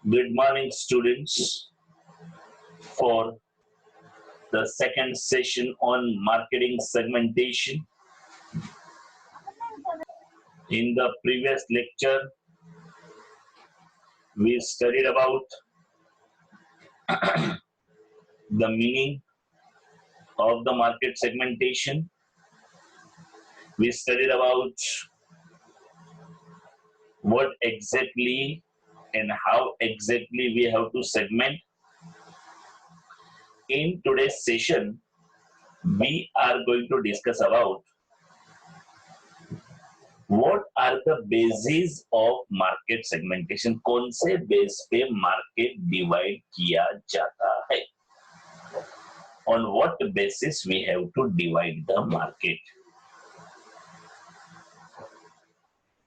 Good morning, students, for the second session on marketing segmentation. In the previous lecture, we studied about the meaning of the market segmentation. We studied about what exactly and how exactly we have to segment. In today's session, we are going to discuss about what are the bases of market segmentation. कौन से base पे market divide किया जाता है? On what basis we have to divide the market?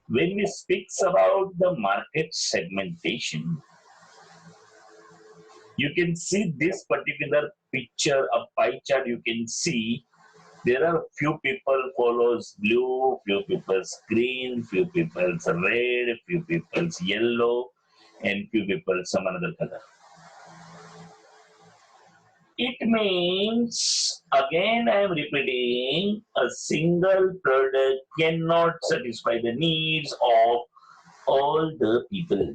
When we speak about the market segmentation, you can see this particular picture, a pie chart. You can see there are few people follows blue, few people's green, few people's red, few people's yellow, and few people some another color. It means, again I am repeating, a single product cannot satisfy the needs of all the people.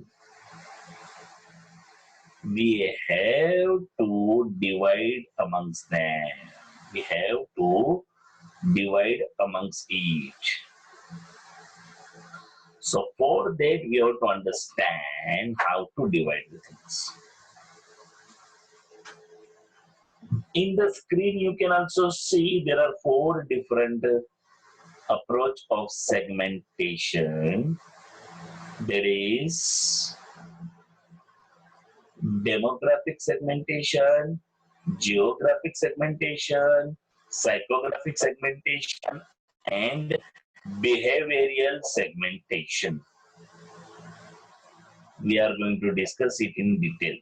We have to divide amongst them. We have to divide amongst each. So for that, we have to understand how to divide the things. In the screen, you can also see there are 4 different approach of segmentation. There is demographic segmentation, geographic segmentation, psychographic segmentation, and behavioral segmentation. We are going to discuss it in detail.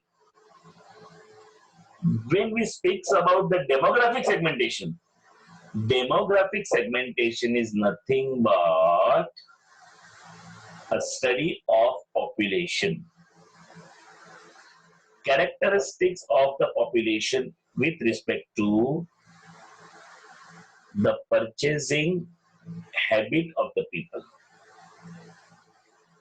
When we speak about the demographic segmentation is nothing but a study of population, characteristics of the population with respect to the purchasing habit of the people.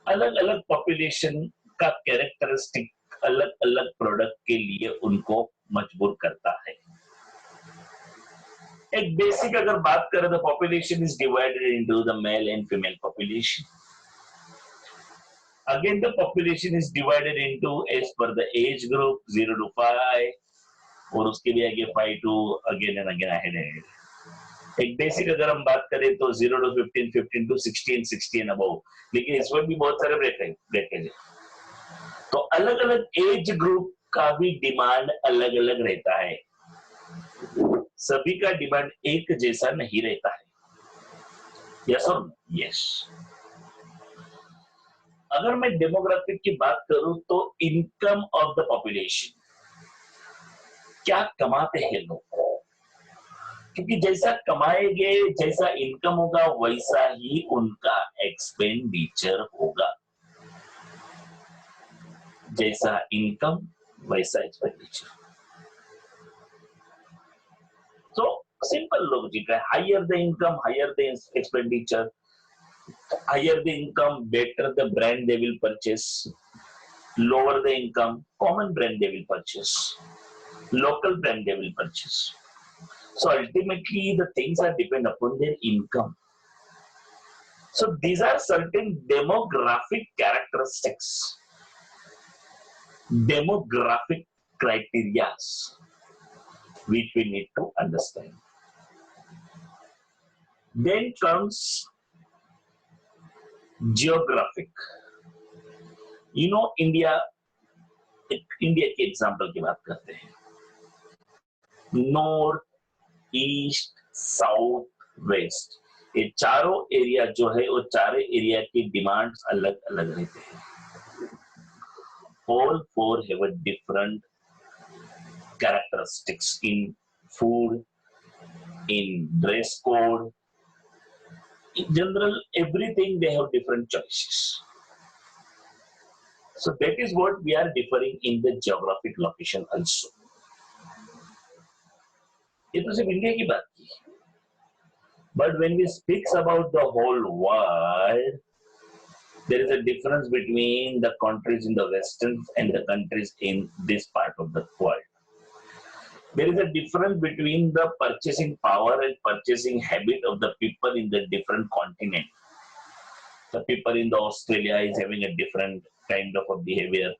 अलग अलग population का characteristic अलग अलग product के लिए उनको मजबूर करता है. एक बेसिक अगर बात करें तो population is divided into the male and female population. Again, the population is divided into as per the age group 0 to 5, और उसके भी आगे 5 to again and again ahead. एक बेसिक अगर हम बात करें तो 0 to 15, 15 to 16, 16 above. लेकिन इसमें भी बहुत सारे ब्रैकेट है. तो अलग अलग एज ग्रुप का भी डिमांड अलग अलग रहता है. सभी का डिमांड एक जैसा नहीं रहता है. यस और यस. अगर मैं डेमोग्राफिक की बात करूं तो इनकम ऑफ द पॉपुलेशन, क्या कमाते हैं लोग, क्योंकि जैसा कमाएंगे, जैसा इनकम होगा, वैसा ही उनका एक्सपेंडिचर होगा. जैसा इनकम वैसा एक्सपेंडिचर. तो सिंपल लॉजिक है. Higher the income, higher the expenditure. Higher the income, better the brand they will purchase. Lower the income, common brand they will purchase. Local brand they will purchase. So ultimately, the things are depend upon their income. So these are certain demographic characteristics, demographic criteria, which we need to understand. Then comes geographic. You know, India के example की बात करते हैं. North, east, south, waste, ये चारों area जो है वो चारों एरिया की डिमांड्स अलग अलग रहते हैं. All 4 have a different characteristics in food, in dress code, in general everything. They have different choices. So that is what we are differing in the geographic location also. ये तो सिर्फ India की बात की, but when we speaks about the whole world, there is a difference between the countries in the western and the countries in this part of the world. There is a difference between the purchasing power and purchasing habit of the people in the different continent. The people in the Australia is having a different kind of a behavior.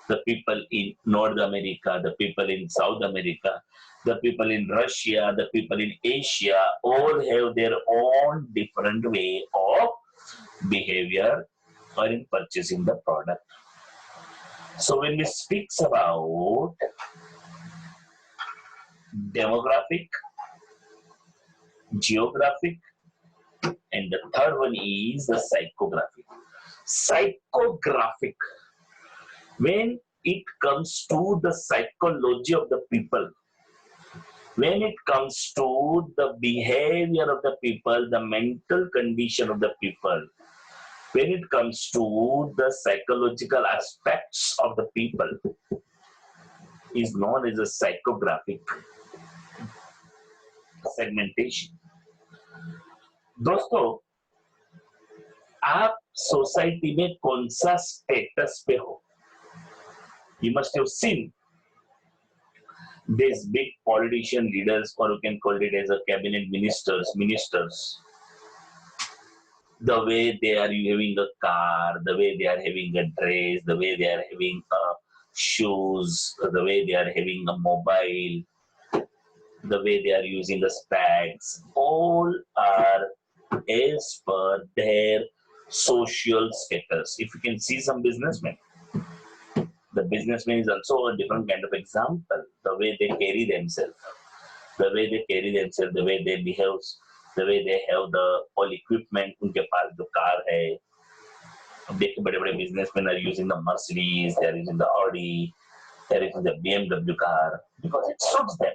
The people in North America, the people in South America, the people in Russia, the people in Asia, all have their own different way of behavior or in purchasing the product. So when we speak about demographic, geographic, and the third one is the psychographic. Psychographic, when it comes to the psychology of the people, when it comes to the behavior of the people, the mental condition of the people, when it comes to the psychological aspects of the people, is known as a psychographic segmentation. दोस्तों, आप society में कौन सा status पे हो? You must have seen these big politician leaders, or you can call it as a cabinet ministers, the way they are having a car, the way they are having a dress, the way they are having shoes, the way they are having a mobile, the way they are using the specs, all are as per their social status. If you can see some businessmen, the businessman is also a different kind of example. The way they carry themselves, the way they behave, the way they have the all equipment. उनके पास जो car है, देखो बड़े-बड़े businessmen are using the Mercedes, they are using the Audi, they are using the BMW car because it suits them.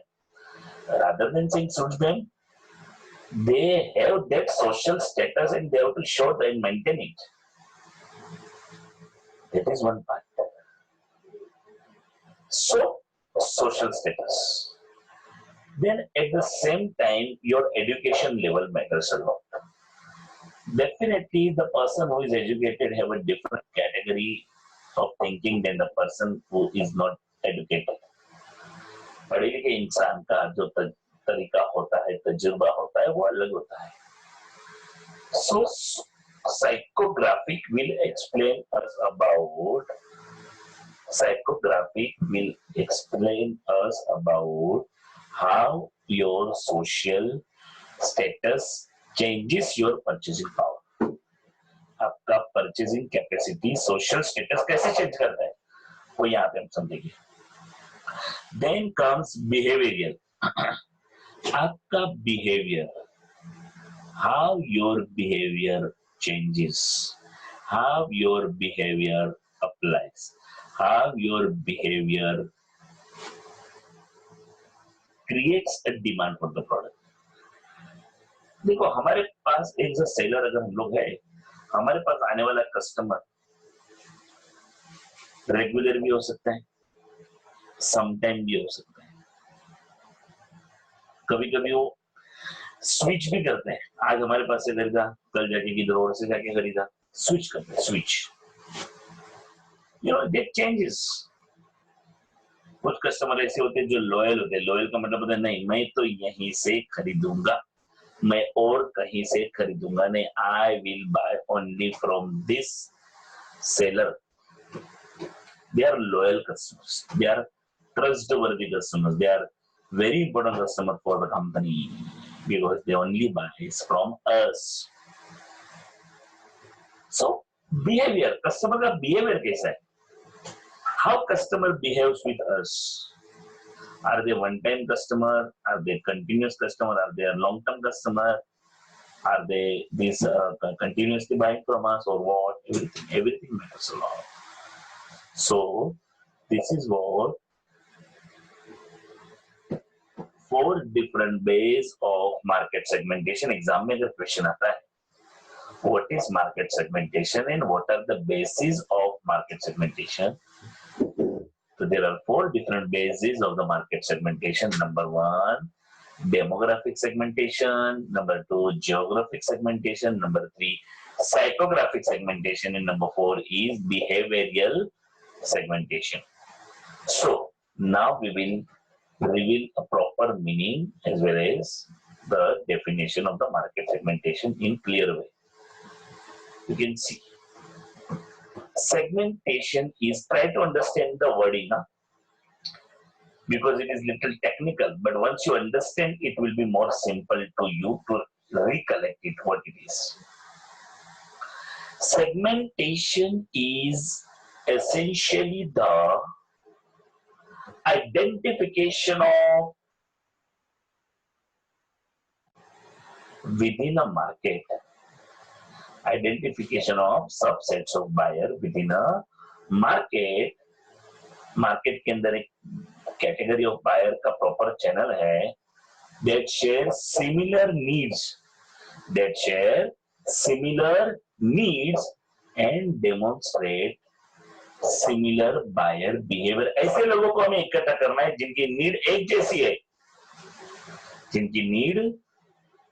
Rather than saying suits them, they have that social status and they have to show and maintain it. That is one part. So, social status. Then at the same time, your education level matters a lot. Definitely, the person who is educated have a different category of thinking than the person who is not educated. पढ़े लिखे इंसान का जो तरीका होता है, तजुर्बा होता है, वो अलग होता है. So, psychographic will explain us about how your social status changes your purchasing power. आपका purchasing capacity social status कैसे change करता है, वो यहाँ पे हम समझेंगे. Then comes behavioral. आपका behavior, how your behavior changes, how your behavior applies, how your behavior creates a demand for the product. देखो, हमारे पास एक सेलर अगर हम लोग है, हमारे पास आने वाला कस्टमर रेगुलर भी हो सकता है, समटाइम भी हो सकता है, कभी कभी वो स्विच भी करते हैं. आज हमारे पास से खरीदा, कल जाके किधर और से जाके खरीदा, स्विच करते हैं. Switch, that changes. कुछ कस्टमर ऐसे होते हैं जो लॉयल होते हैं. लॉयल का मतलब होता है नहीं, मैं तो यहीं से खरीदूंगा, मैं और कहीं से खरीदूंगा नहीं. I will by only from this seller. They are loyal customers. They are trustworthy customers. They are very important customer for the company because they only buy from us. So behavior, customer का behavior कैसा है? How customer behaves with us? Are they one-time customer? Are they continuous customer? Are they a long-term customer? Are they this continuously buying from us or what? Everything matters a lot. So this is what 4 different ways of market segmentation. Exam में अगर question आता है, what is market segmentation and what are the bases of market segmentation. So there are 4 different bases of the market segmentation. Number 1, demographic segmentation. Number 2, geographic segmentation. Number 3, psychographic segmentation. And number 4 is behavioral segmentation. So now we will reveal a proper meaning as well as the definition of the market segmentation in clear way. You can see segmentation is, try to understand the wording because it is little technical, but once you understand it will be more simple to you to recollect it what it is. Segmentation is essentially the identification of within a market, identification of subsets of buyer within a market. Market के अंदर एक category of buyer का proper channel है that share similar needs and demonstrate similar buyer behavior. ऐसे लोगों को हमें इकट्ठा करना है जिनकी नीड एक जैसी है, जिनकी नीड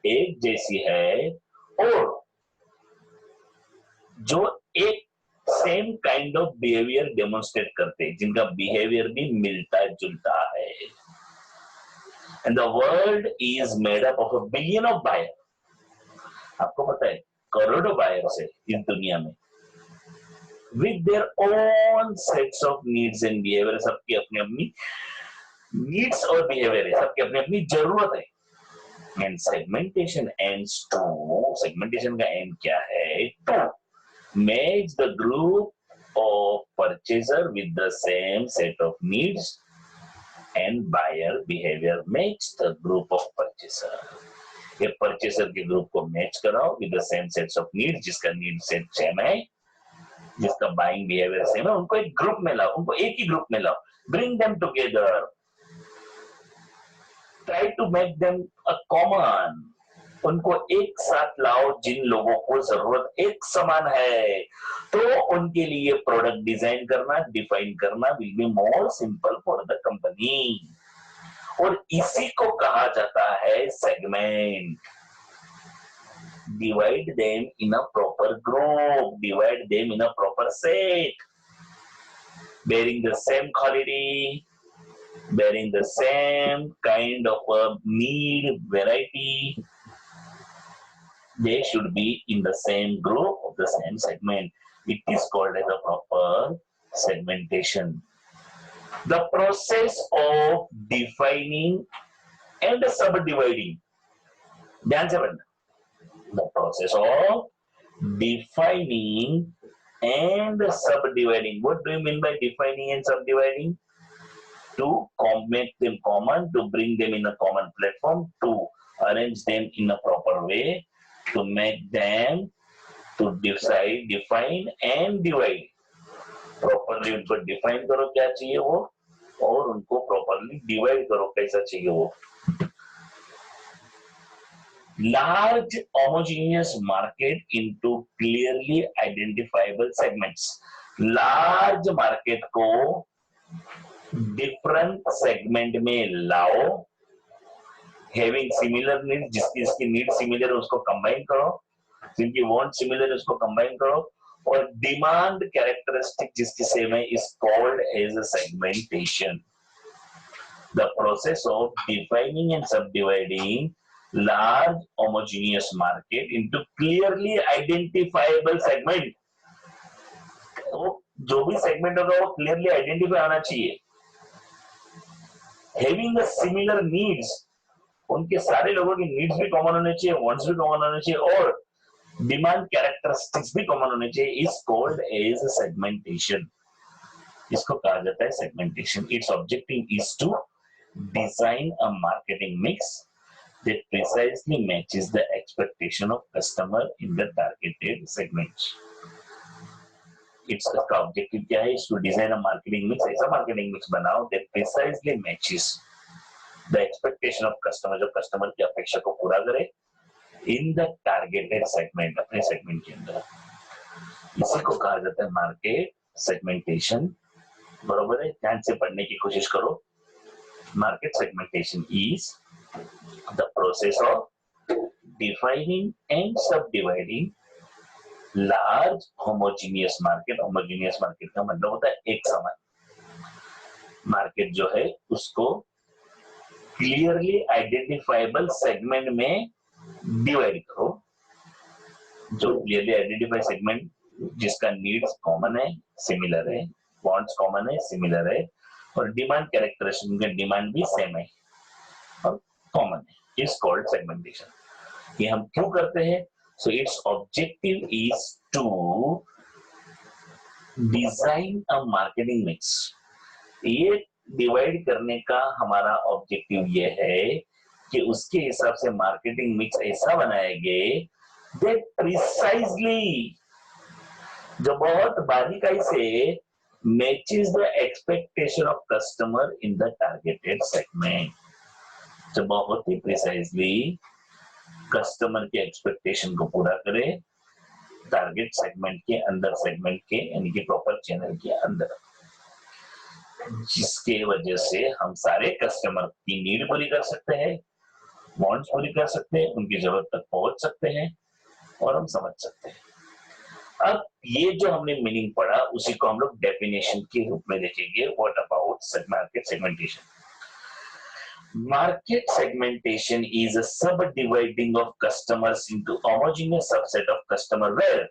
एक जैसी है और जो एक same kind of behaviour demonstrate करते हैं, जिनका बिहेवियर भी मिलता जुलता है. And the world is made up of a billion of buyer. आपको पता है करोड़ों बायर्स है इस दुनिया में with their own sets of needs and behaviour. सबकी अपनी अपनी नीड्स और बिहेवियर है, सबकी अपनी अपनी जरूरत है. And segmentation aims to, segmentation का एम क्या है? To match the group of purchaser with the same set of needs and buyer behavior. Match the group of purchaser. ये purchaser के ग्रुप को मैच कराओ with the same sets of needs, जिसका need set same है, जिसका buying behaviour same है, उनको एक ग्रुप में लाओ, उनको एक ही ग्रुप में लाओ. Bring them together. Try to make them a common. उनको एक साथ लाओ जिन लोगों को जरूरत एक समान है, तो उनके लिए प्रोडक्ट डिजाइन करना, डिफाइन करना will be more simple for the company. और इसी को कहा जाता है segment. Divide them in a proper group, divide them in a proper set, bearing the same quality, bearing the same kind of a need, variety. They should be in the same group of the same segment. It is called as a proper segmentation. The process of defining and subdividing. ध्यान से पढ़ना. The process of defining and subdividing. What do you mean by defining and subdividing? To make them common, to bring them in a common platform, to arrange them in a proper way, to make them, to decide, define and divide. Properly उनको define करो क्या चाहिए वो, और उनको properly divide करो कैसा चाहिए वो. Large homogeneous market into clearly identifiable segments. Large market को different segment में लाओ. Having similar needs, जिसकी नीड सिमिलर है उसको कंबाइन करो, जिनकी वांट सिमिलर है उसको कंबाइन करो, और डिमांड कैरेक्टरिस्टिक जिसकी सेम है is called as a segmentation. The process of defining and subdividing large homogeneous market into clearly identifiable segment. जो भी सेगमेंट होगा वो क्लियरली आइडेंटिफाई होना चाहिए. हैविंग अ सिमिलर नीड्स, उनके सारे लोगों की नीड्स भी कॉमन होने चाहिए, वांट्स भी कॉमन होने चाहिए, और डिमांड कैरेक्टरिस्टिक्स भी कॉमन होने चाहिए. Is called as segmentation. इसको कहा जाता है segmentation. Its objective is to design a marketing mix that precisely matches the expectation of customer in the targeted segment. Its objective क्या है? Is to design a marketing mix. ऐसा marketing mix बनाओ that precisely matches the expectation of customer, जो customer की अपेक्षा को पूरा करे in the targeted segment, अपने segment के अंदर. इसी को कहा जाता है market सेगमेंटेशन, बरोबर है, ध्यान से पढ़ने की कोशिश करो। Market segmentation is the process of defining and subdividing large homogeneous market. Homogeneous market का मतलब होता है एक समान मार्केट जो है उसको क्लियरली आइडेंटिफाइबल सेगमेंट में डिवाइड करो। जो क्लियरली आइडेंटिफाइड सेगमेंट जिसका नीड्स कॉमन है, सिमिलर है, वांट्स कॉमन है, सिमिलर है, और डिमांड कैरेक्टरिस्टिक में डिमांड भी सेम है और कॉमन है, इज कॉल्ड सेगमेंटेशन। ये हम क्यों करते हैं? So its objective is to design a marketing mix. ये डिवाइड करने का हमारा ऑब्जेक्टिव ये है कि उसके हिसाब से मार्केटिंग मिक्स ऐसा बनाएंगे दैट प्रिसाइजली, जो बहुत बारीकाई से matches the expectation of customer in the targeted segment, जो बहुत ही प्रिसाइजली कस्टमर के एक्सपेक्टेशन को पूरा करे टारगेट सेगमेंट के अंदर, सेगमेंट के यानी कि प्रॉपर चैनल के अंदर, जिसके वजह से हम सारे कस्टमर की नीड पूरी कर सकते हैं, वांट्स पूरी कर सकते हैं, उनकी जरूरत तक पहुंच सकते हैं और हम समझ सकते हैं। अब ये जो हमने मीनिंग पढ़ा उसी को हम लोग डेफिनेशन के रूप में देखेंगे। What about market segmentation? Market segmentation is a subdividing of customers into homogeneous subset of customer where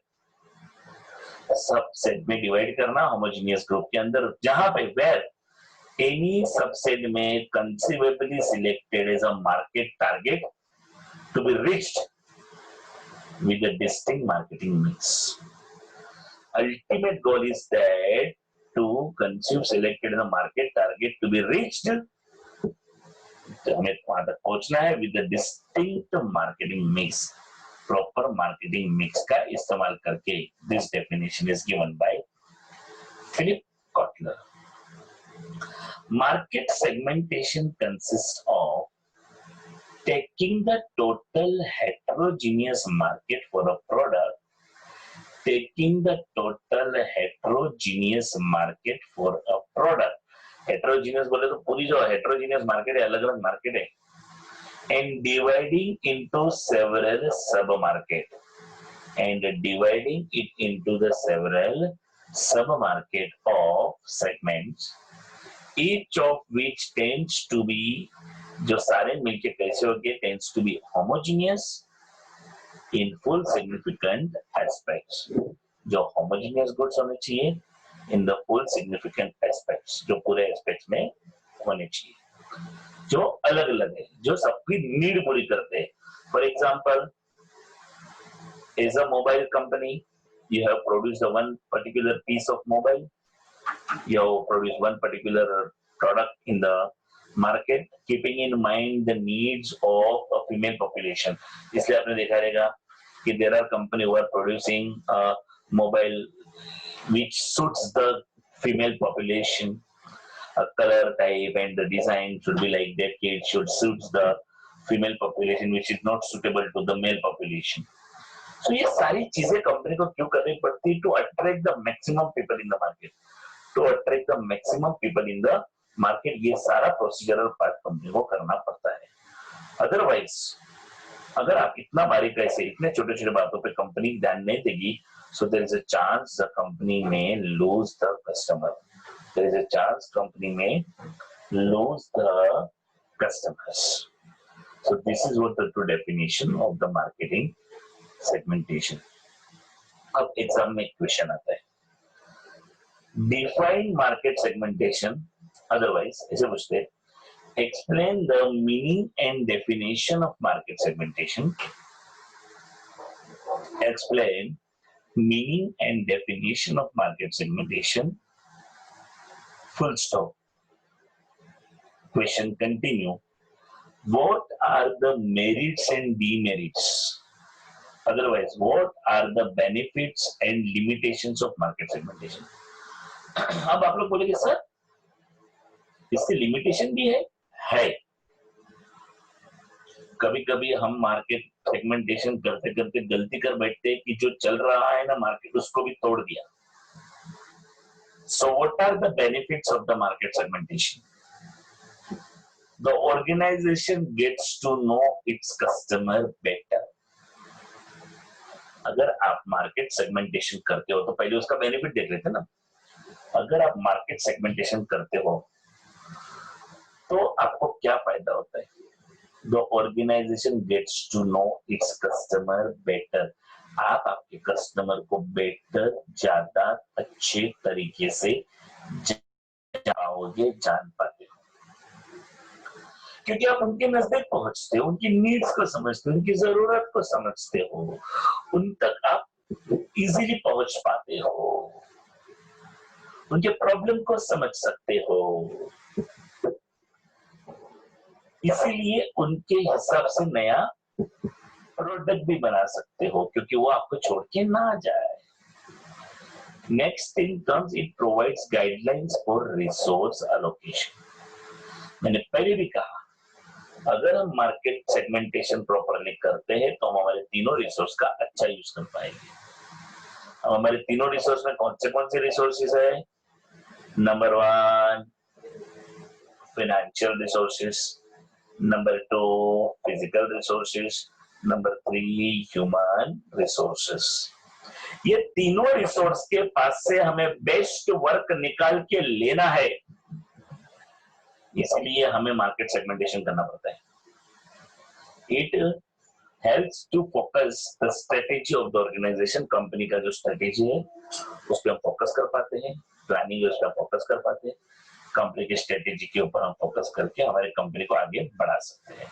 subset में डिवाइड करना होमोजेनियस ग्रुप के अंदर, जहां पे where any subset में conceivably selected as a market target to be reached with a distinct marketing mix. Ultimate goal is that to conceive selected as a market target to be reached, हमें वहां तक पहुंचना है with the distinct marketing mix, proper marketing mix का इस्तेमाल करके। This definition is given by Philip Kotler. Market segmentation consist of taking the total heterogeneous market for a product, taking the total heterogeneous market for a product. Heterogeneous बोले तो पूरी जो heterogeneous market है, अलग अलग मार्केट है, and dividing into several submarket, and dividing it into the several submarket of segments, each of which tends to be, जो सारे मिलके कैसे हो गए, tends to be homogeneous in full significant aspects, जो homogeneous goods होने चाहिए in the full significant aspects, जो पूरे एस्पेक्ट्स में होने चाहिए, जो अलग अलग है, जो सबकी नीड पूरी करते हैं। For example, as a mobile company you have produced one particular piece of mobile, you have produced one particular product in the market keeping in mind the needs of a female population। इसलिए आपने देखा रहेगा कि there are company who are producing a mobile which suits the female population, a color type and the design should be like that, it should suit the female population which is not suitable to the male population। So ये सारी चीजें company को क्यों करनी पड़ती? To attract the maximum people in the market, to attract the maximum people in the market. ये सारा procedural part company को करना पड़ता है। अदरवाइज अगर आप इतना बारीकाई से इतने छोटे छोटे बातों पे कंपनी ध्यान नहीं देगी, so there is a chance the company may lose the customer, there is a chance company may lose the customers। So this is what the true definition of the marketing segmentation। अब exam में question आता है, define market segmentation, otherwise ऐसे पूछते हैं, explain the meaning and definition of market segmentation, explain meaning and definition of market segmentation, full stop। Question continue, what are the merits and demerits, otherwise what are the benefits and limitations of market segmentation। अब आप लोग बोलेंगे sir इसकी limitation भी है। कभी कभी हम मार्केट सेगमेंटेशन करते करते गलती कर बैठते हैं कि जो चल रहा है ना मार्केट, उसको भी तोड़ दिया, So what are the benefits of the market segmentation? The organization gets to know its customer better. अगर आप मार्केट सेगमेंटेशन करते हो तो पहले उसका बेनिफिट देख लेते हैं ना। अगर आप मार्केट सेगमेंटेशन करते हो तो आपको क्या फायदा होता है? The organization gets to know its customer better. आप आपके कस्टमर को बेटर, ज्यादा अच्छे तरीके से जाओगे, जान पाते हो, क्योंकि आप उनके नजदीक पहुंचते हो, उनकी नीड्स को समझते हो, उनकी जरूरत को समझते हो, उन तक आप इजीली पहुंच पाते हो, उनके प्रॉब्लम को समझ सकते हो, इसीलिए उनके हिसाब से नया प्रोडक्ट भी बना सकते हो, क्योंकि वो आपको छोड़ के ना जाए। Next thing comes, it provides guidelines for resource allocation. मैंने पहले भी कहा, अगर हम मार्केट सेगमेंटेशन प्रॉपरली करते हैं तो हम हमारे तीनों रिसोर्स का अच्छा यूज कर पाएंगे। अब हमारे तीनों रिसोर्स में कौन से रिसोर्सेज है? Number 1 financial resources, number 2 physical resources, number 3 human resources. ये तीनों रिसोर्स के पास से हमें बेस्ट वर्क निकाल के लेना है, इसलिए हमें मार्केट सेगमेंटेशन करना पड़ता है। It helps to focus the strategy of the organisation. Company का जो स्ट्रेटेजी है उस पर हम फोकस कर पाते हैं, प्लानिंग उस पर फोकस कर पाते हैं, कंपनी की स्ट्रेटेजी के ऊपर हम फोकस करके हमारे कंपनी को आगे बढ़ा सकते हैं।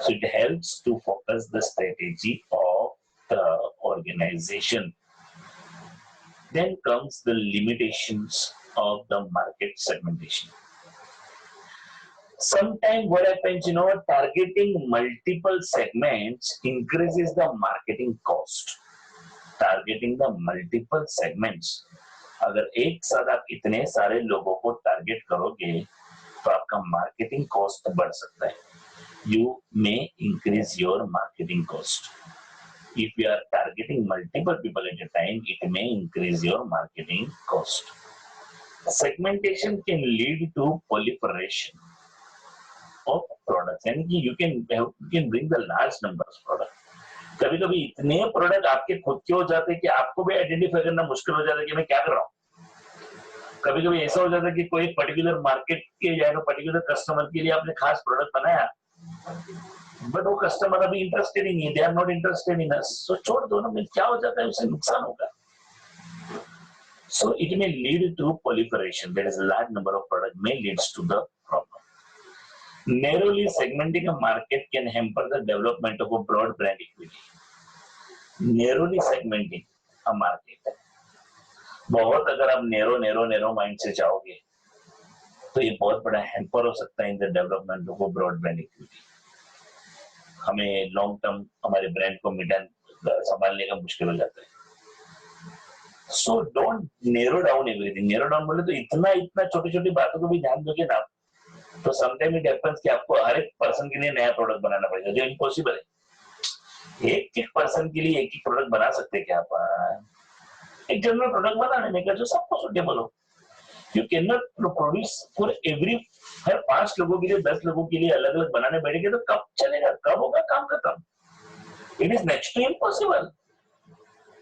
So it helps to focus the strategy of the organisation. Then comes the limitations of the market segmentation. Sometimes what happens, targeting multiple segments increases the marketing cost. Targeting the multiple segments, अगर एक साथ आप इतने सारे लोगों को target करोगे तो आपका मार्केटिंग कॉस्ट बढ़ सकता है। You may increase your marketing cost. If you are targeting multiple people at a time, it may increase your marketing cost. Segmentation can lead to proliferation of products, यानी कि you can bring the large number of products. कभी कभी इतने product आपके खुद के हो जाते हैं कि आपको भी आइडेंटिफाई करना मुश्किल हो जाता है कि मैं क्या कर रहा हूँ। कभी कभी ऐसा हो जाता है कि कोई पर्टिकुलर मार्केट के या पर्टिकुलर कस्टमर के लिए आपने खास प्रोडक्ट बनाया, बट वो कस्टमर अभी इंटरेस्टेड ही नहीं है, they are not interested in us, so छोड़ दो ना। क्या हो जाता है, उससे नुकसान होगा। So it may lead to proliferation. There is a large number of products may leads to the problem. Narrowly segmenting a market can hamper the development of a broad brand equity. Narrowly segmenting a market, बहुत अगर आप narrow mind से जाओगे तो ये बहुत बड़ा hamper हो सकता है in the development of broad brand equity. हमें लॉन्ग टर्म हमारे ब्रांड को संभालने का मुश्किल हो जाता है। So don't narrow down everything. Narrow down बोले तो इतना छोटी छोटी बातों को भी ध्यान दोगे ना, तो समटाइम इट हैपेंस कि आपको हर एक पर्सन के लिए नया प्रोडक्ट बनाना पड़ेगा, जो इम्पॉसिबल है। एक पर्सन के लिए एक ही प्रोडक्ट बना सकते क्या आप? एक जनरल प्रोडक्ट बनाने में क्या जो सबको सूटेबल हो। You can not produce for every, हर 5 लोगों के लिए 10 लोगों के लिए अलग अलग बनाने बैठेंगे तो कब चलेगा, कब होगा काम खत्म? It is next to impossible.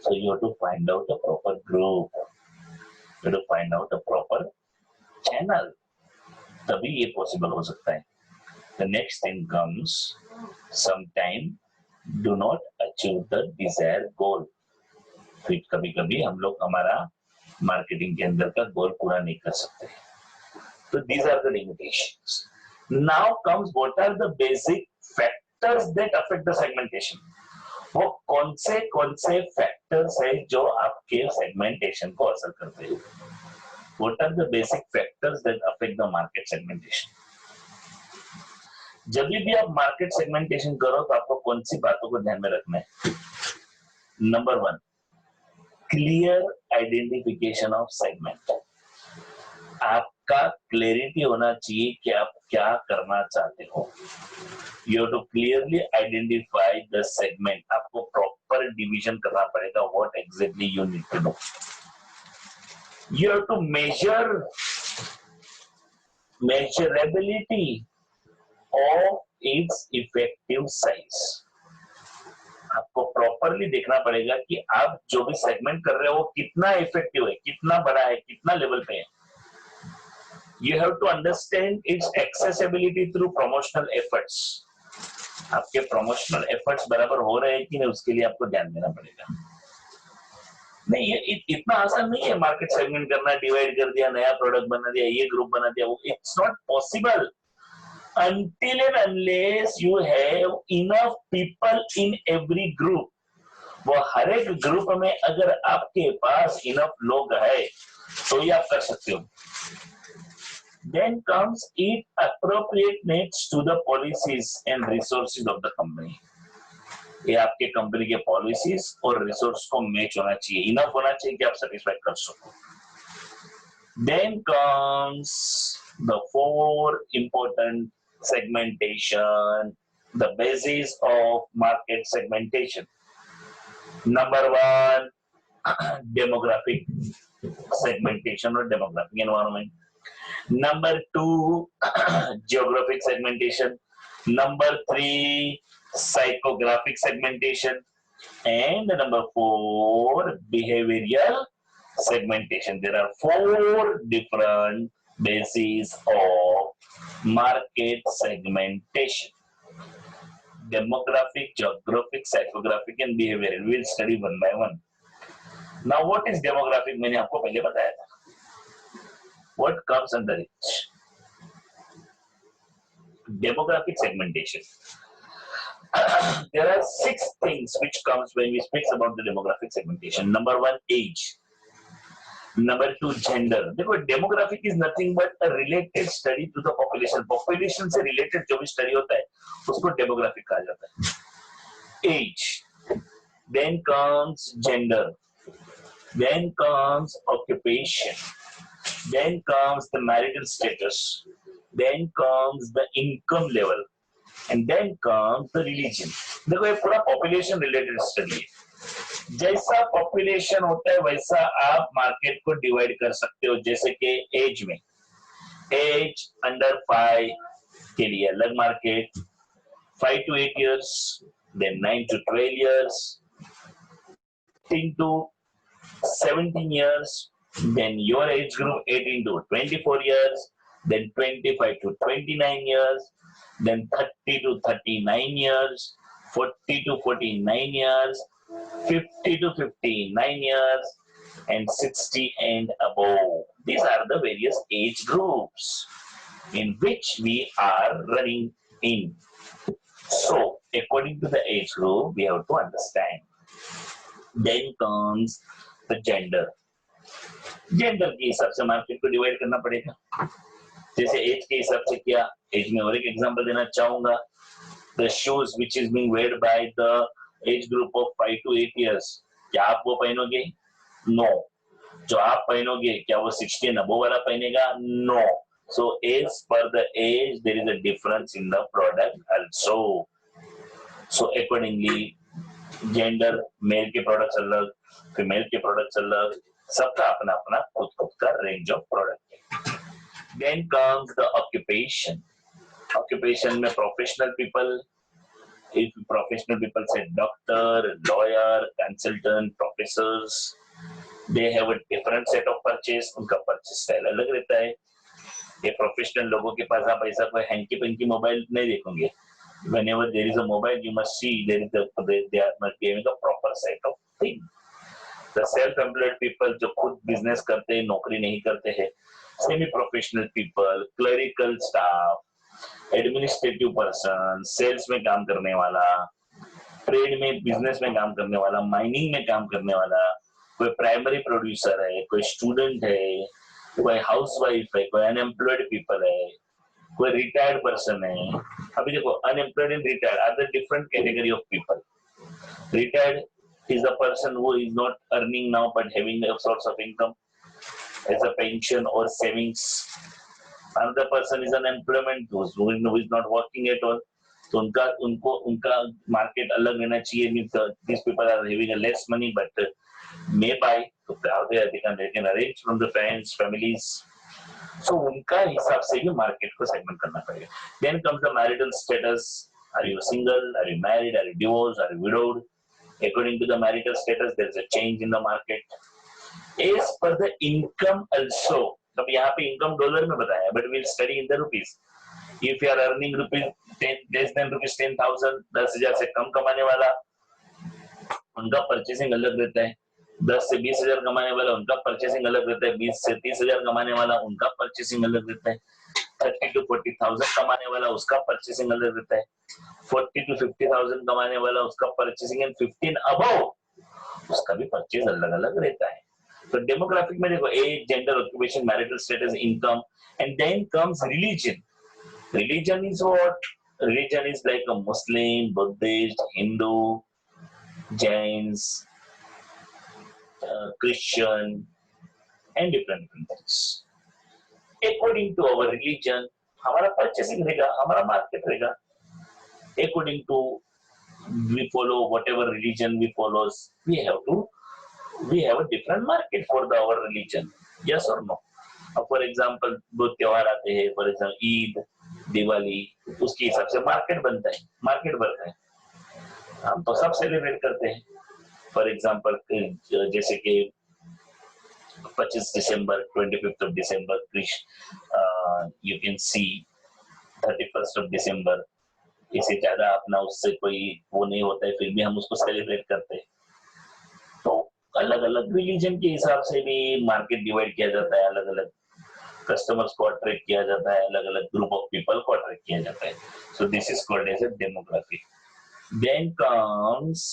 So you have to find out a proper group, you have to find out a proper channel, तभी ये पॉसिबल हो सकता है। The next thing comes, sometime do not achieve the desired goal. फिर कभी-कभी हम लोग हमारा मार्केटिंग के अंदर का गोल पूरा नहीं कर सकते। तो these are the limitations. Now comes what are the basic factors that affect the segmentation. वो कौन से फैक्टर्स है जो आपके सेगमेंटेशन को असर करते हैं? What are the basic factors that affect the market segmentation? जब भी आप मार्केट सेगमेंटेशन करो तो आपको कौन सी बातों को ध्यान में रखना है? Number 1, clear identification of segment. आपका क्लैरिटी होना चाहिए कि आप क्या करना चाहते हो। You have to clearly identify the segment. आपको प्रॉपर डिवीजन करना पड़ेगा, what exactly you need to do. You have to measurability of its effective size. आपको प्रॉपरली देखना पड़ेगा कि आप जो भी सेगमेंट कर रहे हो वो कितना इफेक्टिव है, कितना बड़ा है, कितना लेवल पे है. You have to understand its accessibility through promotional efforts. आपके प्रमोशनल एफर्ट्स बराबर हो रहे हैं कि नहीं, उसके लिए आपको ध्यान देना पड़ेगा. नहीं, ये इतना आसान नहीं है मार्केट सेगमेंट करना, डिवाइड कर दिया, नया प्रोडक्ट बना दिया, ये ग्रुप बना दिया. It's not possible until and unless you have enough people in every group. वो हर एक ग्रुप में अगर आपके पास इनफ लोग है तो ये आप कर सकते हो. Then comes it appropriateness to the policies and resources of the company. ये आपके कंपनी के पॉलिसीज और रिसोर्स को मैच होना चाहिए, इनफ होना चाहिए कि आप सेटिस्फाई कर सको. Then comes the four important segmentation, the basis of market segmentation. Number one, demographic segmentation or demographic environment. Number two, geographic segmentation. Number three, psychographic segmentation. And number four, behavioral segmentation. There are four different bases of market segmentation: demographic, geographic, psychographic and behavioral. We will study one by one. Now what is demographic? मैंने आपको पहले बताया था. What comes under it? Demographic segmentation. There are 6 things which comes when we speak about the demographic segmentation. Number one, age. Number two, gender. देखो, demographic is nothing but a related study to the population. Population से related जो भी study होता है उसको demographic कहा जाता है. Age. Then comes gender. Then comes occupation. Then comes the marital status. Then comes the income level. And then comes the religion. देखो ये पूरा population related study है. जैसा पॉपुलेशन होता है वैसा आप मार्केट को डिवाइड कर सकते हो. जैसे कि एज में, एज अंडर 5 के लिए अलग market, 5 to 8 years, then 9 to 12 years, 18 to 17 years, then your age group 18 to 24 years, then 25 to 29 years, then 30 to 39 years, 40 to 49 years, 50 to 59 years, and 60 and above. These are the various age groups in which we are running in. So, according to the age group, we have to understand. Then comes the gender. Gender के हिसाब से market को divide करना पड़ेगा. जैसे as के हिसाब से क्या, एज में और एक एग्जांपल देना चाहूंगा. The shoes which is being wear by the age group of 5 to 8 years, क्या आप वो पहनोगे? No. जो आप पहनोगे क्या वो 60 and above वाला पहनेगा? No. So as per the age there is a difference in the product also. So accordingly gender, male के प्रोडक्ट्स अलग, फीमेल के प्रोडक्ट्स अलग, सबका अपना अपना खुद का रेंज ऑफ प्रोडक्ट है. Then comes the occupation. Occupation में professional people. If professional people say doctor, lawyer, consultant, professors, they have a different set of purchase. उनका purchase style अलग रहता है. ये प्रोफेशनल लोगों के पास आप ऐसा कोई हैंकी पेंकी मोबाइल नहीं देखोगे. Whenever there is a mobile, you must see they are giving a proper set of things. The self-employed people जो खुद बिजनेस करते हैं, नौकरी नहीं करते हैं, semi professional people, clerical staff, administrative person, sales में काम करने वाला, ट्रेड में बिजनेस में काम करने वाला, माइनिंग में काम करने वाला, कोई प्राइमरी प्रोड्यूसर है, कोई स्टूडेंट है, कोई हाउसवाइफ है, कोई अनएम्प्लॉयड पीपल है, कोई रिटायर्ड पर्सन है. अभी देखो unemployed and retired are the different category of people. Retired is a person who is not earning now but having a source of income as a pension or savings. Another person is unemployment, who is not working at all. तो उनका market अलग रहना चाहिए. These people are having a less money but may buy, तो they can arrange from the friends, families. So उनका हिसाब से भी मार्केट को सेगमेंट करना पड़ेगा. Then comes the marital status. Are you single? Are you married? Are you divorced? Are you widowed? According to the marital status, there is a change in the market. As per the income also. अब यहाँ पे income dollar में बताया, but we'll study in the rupees. If you are earning less than rupees 10,000, 10,000 से कम कमाने वाला, उनका purchasing अलग रहता है. 10 से 20,000 कमाने वाला उनका परचेसिंग अलग रहता है. 20 से 30,000 कमाने वाला उनका परचेसिंग अलग रहता है. 30 to 40,000 कमाने वाला उसका परचेसिंग अलग रहता है. 40 to 50,000 कमाने वाला उसका परचेसिंग एंड 15 अबव उसका भी परचेज अलग अलग रहता है. तो डेमोग्राफिक में देखो age, gender, occupation, marital status, income, and then comes religion. Religion is what? Religion is like a Muslim, Buddhist, Hindu, Jains, Christian, and different things. According to our religion, हमारा purchasing रहेगा, हमारा market रहेगा. According to we follow whatever religion we follows, we have a different market for our religion. Yes or no? For example, दो त्योहार आते हैं, for example Eid, Diwali, उसके हिसाब से मार्केट बनता है, मार्केट बढ़ता है. हम तो सब सेलिब्रेट करते हैं. फॉर एग्जांपल जैसे कि 25 दिसंबर, 25th of December, you can see 31st of December. इससे ज्यादा अपना उससे कोई वो नहीं होता है, फिर भी हम उसको सेलिब्रेट करते हैं. तो अलग अलग रिलीजन के हिसाब से भी मार्केट डिवाइड किया जाता है, अलग अलग कस्टमर्स को अट्रैक्ट किया जाता है, अलग अलग ग्रुप ऑफ पीपल को अट्रैक्ट किया जाता है. So this is called as a demography. Then comes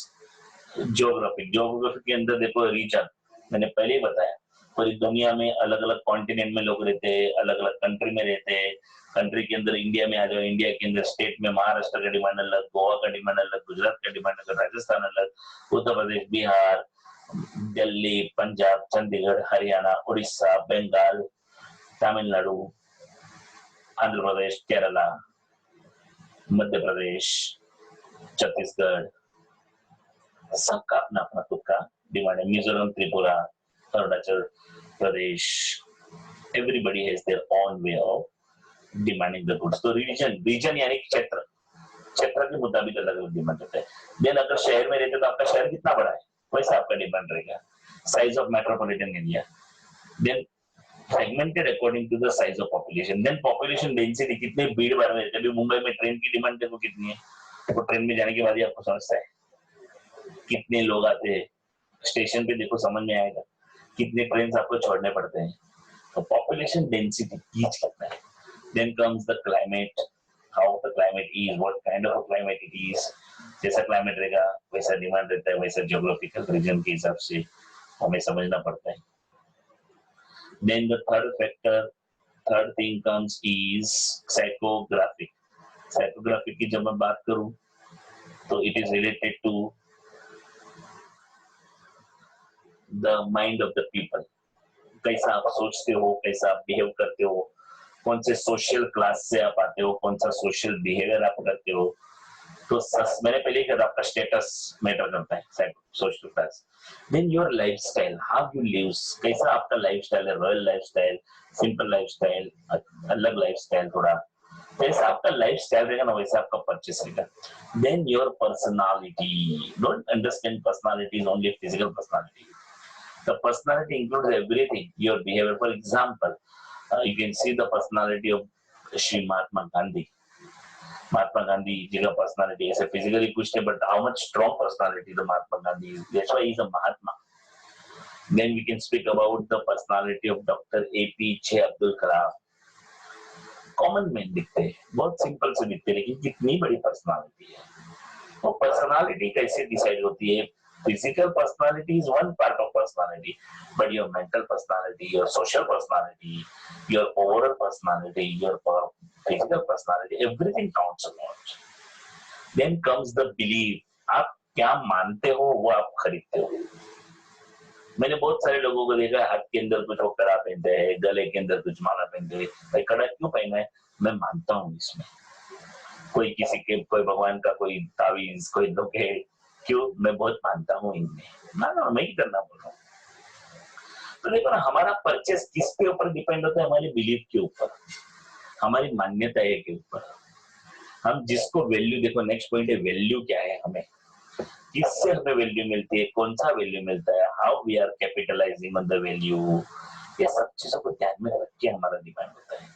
geography. Geography के अंदर देखो रीजन, मैंने पहले ही बताया, पूरी दुनिया में अलग अलग कॉन्टिनेंट में लोग रहते हैं, अलग अलग कंट्री में रहते हैं. कंट्री के अंदर इंडिया में आ जाओ, इंडिया के अंदर स्टेट में महाराष्ट्र का डिमांड अलग, गोवा का डिमांड अलग, गुजरात का डिमांड अलग, राजस्थान अलग, उत्तर प्रदेश, बिहार, दिल्ली, पंजाब, चंडीगढ़, हरियाणा, उड़ीसा, बंगाल, तमिलनाडु, आंध्र प्रदेश, केरला, मध्य प्रदेश, छत्तीसगढ़, सबका अपना अपना खुद का डिमांड है. Mizoram, Tripura, Arunachal Pradesh, everybody has their own way of demanding the goods. तो रीजन यानी क्षेत्र, क्षेत्र के मुताबिक अलग अलग डिमांड होता है. देन अगर शहर में रहते तो आपका शहर कितना बड़ा है वैसा आपका डिमांड रहेगा. Size of metropolitan area. Then segmented according to the size of population. Then population density, कितने भीड़ भाड़ में. अभी मुंबई में ट्रेन की डिमांड देखो कितनी है, तो ट्रेन में जाने के बाद ही आपको समझता है कितने लोग आते हैं. स्टेशन पे देखो समझ में आएगा कितने ट्रेन आपको छोड़ने पड़ते हैं. तो पॉपुलेशन डेंसिटी ईच कितना है. Then comes the climate, how the climate is, what kind of climate it is. जैसा क्लाइमेट रहेगा वैसा डिमांड रहता है, वैसा ज्योग्राफिकल रीजन के हिसाब से हमें समझना पड़ता है. Then the third thing comes is psychographic. Psychographic की जब मैं बात करूं तो it is related to the mind of the people. कैसा आप सोचते हो, कैसा आप बिहेव करते हो, कौन से सोशल क्लास से आप आते हो, कौन सा सोशल बिहेवियर आप करते हो. तो मैंने पहले कहा आपका स्टेटस मैटर करता है, social class. Then your lifestyle, how you live, कैसा आपका लाइफस्टाइल है, रॉयल लाइफस्टाइल, सिंपल लाइफस्टाइल, अलग लाइफस्टाइल, थोड़ा जैसा आपका लाइफस्टाइल रहेगा ना वैसा आपका परचेस रहेगा. Then your personality. Don't understand personality is only physical personality. The personality includes everything, your behaviour. For example you can see the personality of Shri Mahatma Gandhi. Mahatma Gandhi जी का personality ऐसे physically कुछ नहीं, but how much strong personality the Mahatma Gandhi is. That's why he is a Mahatma. Then we can speak about the personality of Dr. APJ Abdul Kalam. Common man दिखते हैं, बहुत simple से दिखते हैं, लेकिन कितनी बड़ी personality है. तो personality कैसे decide होती है? Physical personality is one part of personality, but your mental personality, your social personality, your overall personality, your physical personality, everything counts a lot. Then comes the belief. आप क्या मानते हो वो आप खरीदते हो. मैंने बहुत सारे लोगों को देखा हाथ के अंदर कुछ वो कड़ा पहनते हैं, गले के अंदर कुछ माला पहनते हैं. भाई कड़ा क्यों पहना है? मैं मानता हूँ इसमें. कोई किसी के, कोई भगवान का कोई तावीज, कोई धोखे, क्यों? मैं बहुत मानता हूँ इनमें. ना मैं ही करना बोल रहा हूँ. तो देखो ना, हमारा परचेस किसके ऊपर डिपेंड होता है? हमारी बिलीफ के ऊपर, हमारी मान्यता के ऊपर। हम जिसको वैल्यू, देखो नेक्स्ट पॉइंट है वैल्यू क्या है, हमें किससे हमें वैल्यू मिलती है, कौन सा वैल्यू मिलता है, how we are capitalising on the value, ये सब चीजों को ध्यान में रख के हमारा डिपेंड होता है।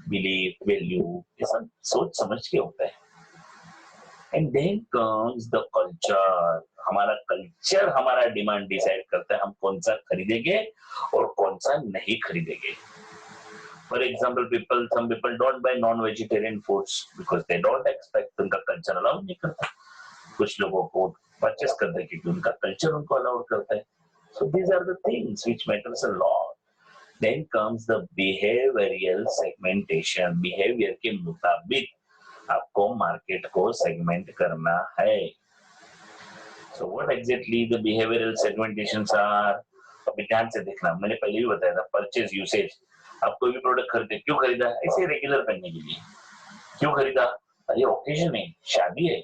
बिलीफ, वैल्यू, ये सब सोच समझ के होता है। And then comes the culture. हमारा कल्चर हमारा डिमांड डिसाइड करता है हम कौन सा खरीदेंगे और कौन सा नहीं खरीदेंगे। For example, some people don't buy non-vegetarian foods because they don't expect, उनका कल्चर अलाउ नहीं करता। कुछ लोगों को परचेस करते हैं क्योंकि उनका कल्चर उनको अलाउ करता है। So these are the things which matters a lot. Then comes the behavioral segmentation. Behavior के मुताबिक आपको मार्केट को सेगमेंट करना है। So what exactly the behavioral segmentations are? अभी ध्यान से देखना, मैंने पहले भी बताया था, परचेज यूसेज। आप कोई भी प्रोडक्ट खरीदते, क्यों खरीदा? ऐसे रेगुलर करने के लिए। क्यों खरीदा? अरे ओकेजन है, शादी है,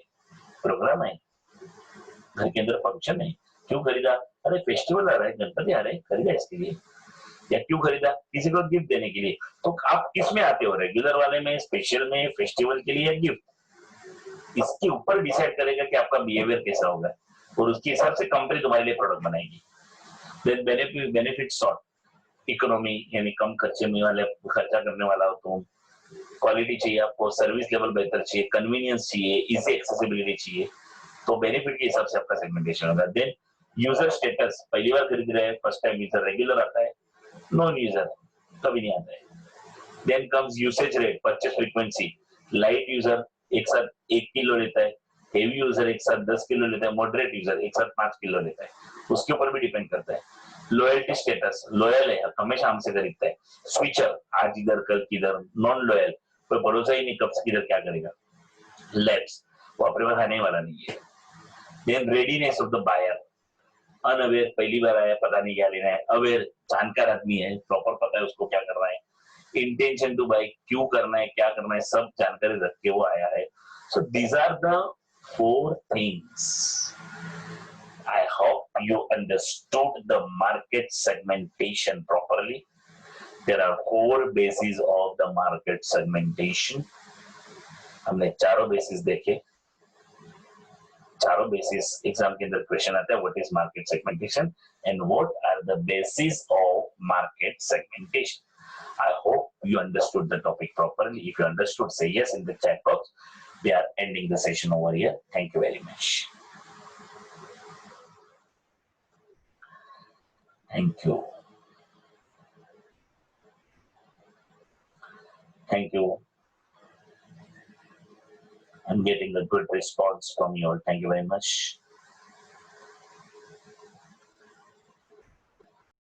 प्रोग्राम है, घर के अंदर फंक्शन है। क्यों खरीदा? अरे फेस्टिवल आ रहा है, गणपति आ रहे हैं, खरीदा इसके लिए। या क्यों खरीदा? किसी को गिफ्ट देने के लिए। तो आप किस में आते हो, रेगुलर वाले में, स्पेशल में, फेस्टिवल के लिए या गिफ्ट? इसके ऊपर डिसाइड करेगा कि आपका बिहेवियर कैसा होगा और उसके हिसाब से कंपनी तुम्हारे लिए प्रोडक्ट बनाएगी। देन बेनिफिट सॉर्ट, इकोनॉमी यानी कम खर्चे में वाले, खर्चा करने वाला हो तुम, क्वालिटी चाहिए आपको, सर्विस लेवल बेहतर चाहिए, कन्वीनियंस चाहिए, इजी एक्सेसिबिलिटी चाहिए, तो बेनिफिट के हिसाब से आपका सेगमेंटेशन होगा। देन यूजर स्टेटस, पहली बार खरीद रहे हैं, फर्स्ट टाइम यूजर, रेगुलर आता है, नॉन यूजर कभी नहीं आता है। Then comes usage rate, purchase frequency, light user एक साथ 1 किलो लेता है, हेवी यूजर एक साथ 10 किलो लेता है, मॉडरेट यूजर एक साथ 5 किलो लेता है, उसके ऊपर भी डिपेंड करता है। लॉयल्टी स्टेटस, लॉयल है, हमेशा हमसे खरीदता है। स्विचर, आज इधर कल किधर। नॉन लॉयल, कोई भरोसा ही नहीं कब से किधर क्या करेगा। लैप्स, वो अपने पास आने वाला नहीं है। Then readiness of the buyer, unaware, पहली बार आया, पता नहीं क्या लेना है। अवेयर, जानकार आदमी है, प्रॉपर पता है उसको क्या करना है। इंटेंशन टू बाय, क्यों करना है, क्या करना है, सब जानकारी रख के वो आया है। So these are the 4 things. I hope you understood the market segmentation properly. There are 4 bases of the market segmentation. हमने चारों बेसिस देखे। चारों बेसिस एग्जाम के अंदर क्वेश्चन आता है, what is market segmentation and what are the basis of market segmentation. I hope you understood the topic properly. If you understood, say yes in the chat box. We are ending the session over here. Thank you very much. Thank you. Thank you. I'm getting a good response from you all. Thank you very much.